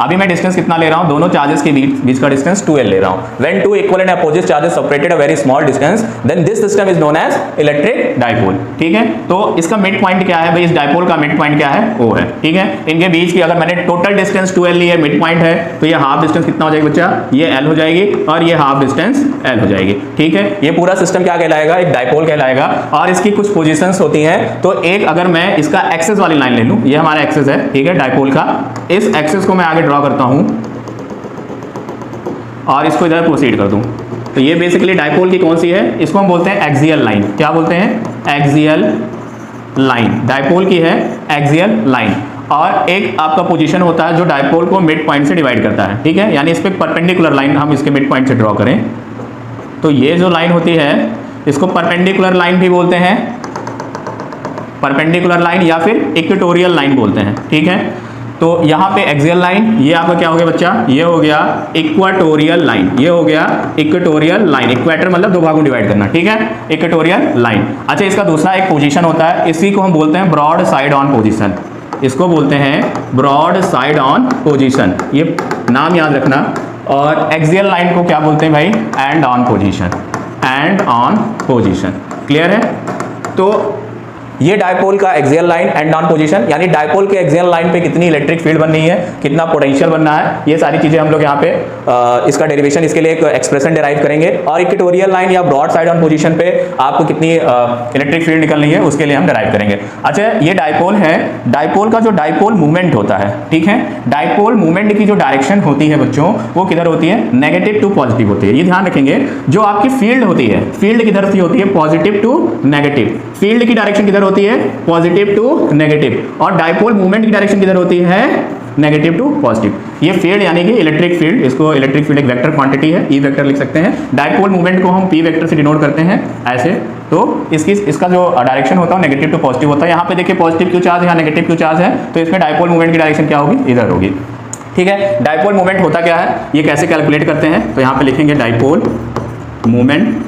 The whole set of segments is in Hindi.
अभी मैं डिस्टेंस कितना ले रहा हूं, दोनों चार्जेस के बीच का डिस्टेंस 2l ले रहा हूं. When two equal and opposite charges separated a very small distance, then this system is known as electric dipole. ठीक है, तो इसका मिड पॉइंट क्या है भाई, इस डाइपोल का मिड पॉइंट क्या है, O है. ठीक है, इनके बीच की अगर मैंने टोटल डिस्टेंस 2l ली है, मिड पॉइंट है, तो ये हाफ डिस्टेंस कितना हो जाएगी बच्चा, ये l हो जाएगी और ये हाफ डिस्टेंस l हो जाएगी. ठीक है, ये पूरा सिस्टम क्या कहलाएगा, एक डाइपोल कहलाएगा. और इसकी कुछ पोजीशंस होती हैं. तो एक अगर मैं इसका एक्सिस वाली लाइन ले लूं, ये हमारा एक्सिस है. ठीक है, डाइपोल का इस एक्सिस को मैं आगे ड्रॉ करता हूं और इसको इधर प्रोसीड कर दूं, तो ये बेसिकली डाइपोल की कौन सी है, इसको हम बोलते हैं एक्सियल लाइन. क्या बोलते हैं, एक्सियल लाइन. डाइपोल की है एक्सियल लाइन. और एक आपका पोजीशन होता है जो डाइपोल को मिड पॉइंट से डिवाइड करता है. ठीक है, यानी इस पे परपेंडिकुलर लाइन हम इसके मिड पॉइंट से ड्रॉ करें, तो ये जो लाइन होती है इसको परपेंडिकुलर लाइन भी बोलते हैं, परपेंडिकुलर लाइन या फिर इक्वेटोरियल लाइन बोलते हैं. ठीक है, तो यहाँ पे एक्सियल लाइन, ये आपका क्या हो गया बच्चा, ये हो गया इक्वेटोरियल लाइन. ये हो गया इक्वेटोरियल लाइन. इक्वेटर मतलब दो भागों में डिवाइड करना. ठीक है, इक्वेटोरियल लाइन. अच्छा, इसका दूसरा एक पोजीशन होता है, इसी को हम बोलते हैं ब्रॉड साइड ऑन पोजीशन. इसको बोलते हैं ब्रॉड साइड ऑन पोजीशन, ये नाम याद रखना. और एक्सियल लाइन को क्या बोलते हैं भाई, and on position. And on position, clear है. तो ये डाइपोल का axial line and on position, यानी डाइपोल के एक्सियल लाइन पे कितनी इलेक्ट्रिक फील्ड बन रही है, कितना पोटेंशियल बनना है, ये सारी चीजें हम लोग यहाँ पे इसका डेरिवेशन, इसके लिए एक एक्सप्रेशन डिराइव करेंगे. और इक्वेटोरियल लाइन या ब्रॉड साइड ऑन पोजीशन पे आपको कितनी इलेक्ट्रिक फील्ड निकल रही है उसके लिए हम डिराइव करेंगे. अच्छा, ये डाइपोल है. डाइपोल का जो डाइपोल मूवमेंट होता है, ठीक है, डाइपोल मूवमेंट की जो डायरेक्शन होती है बच्चों, वो किधर होती है, नेगेटिव टू पॉजिटिव होती है. ये ध्यान रखेंगे. जो आपकी फील्ड होती है, फील्ड किधर से होती है, पॉजिटिव टू नेगेटिव. फील्ड की डायरेक्शन किधर होती है, पॉजिटिव टू नेगेटिव. और डाइपोल मूवमेंट की डायरेक्शन किधर होती है, नेगेटिव टू पॉजिटिव. ये फील्ड यानी कि इलेक्ट्रिक फील्ड, इसको इलेक्ट्रिक फील्ड एक वेक्टर क्वांटिटी है, ई वेक्टर लिख सकते हैं. डाइपोल मूवमेंट को हम पी वेक्टर से डिनोट करते हैं ऐसे. तो इसका जो डायरेक्शन होता है नेगेटिव टू पॉजिटिव होता है. यहाँ पे देखिए पॉजिटिव क्यू चार्ज है, यहाँ नेगेटिव क्यू चार्ज है, तो इसमें डाइपोल मूवमेंट की डायरेक्शन क्या होगी, इधर होगी. ठीक है, डाइपोल मूवमेंट होता क्या है, ये कैसे कैलकुलेट करते हैं, तो यहाँ पे लिखेंगे डाइपोल मूवमेंट,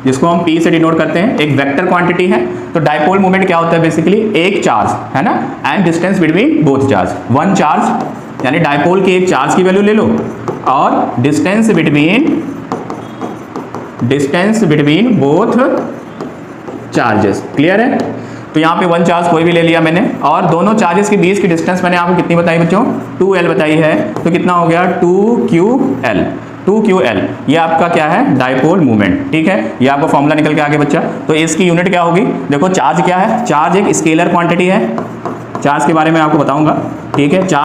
जिसको हम P से डिनोट करते हैं, एक वेक्टर क्वांटिटी है. तो डाइपोल मूवमेंट क्या होता है, बेसिकली एक चार्ज है ना, and distance between both charge. One charge यानी डाइपोल के एक चार्ज की वैल्यू ले लो और distance between both charges. Clear है. तो यहाँ पे वन चार्ज कोई भी ले लिया मैंने, और दोनों चार्जेस के बीच की डिस्टेंस मैंने आपको कितनी बताई बच्चों, 2l बताई है. तो कितना हो गया, 2ql. 2ql ये आपका क्या है, डाइपोल मूवमेंट. ठीक है, ये आपका फॉर्मूला निकल के आगे बच्चा. तो इसकी यूनिट क्या होगी, देखो चार्ज क्या है, चार्ज एक स्केलर क्वांटिटी है. चार्ज के बारे में आपको बताऊंगा. ठीक है, चार्ज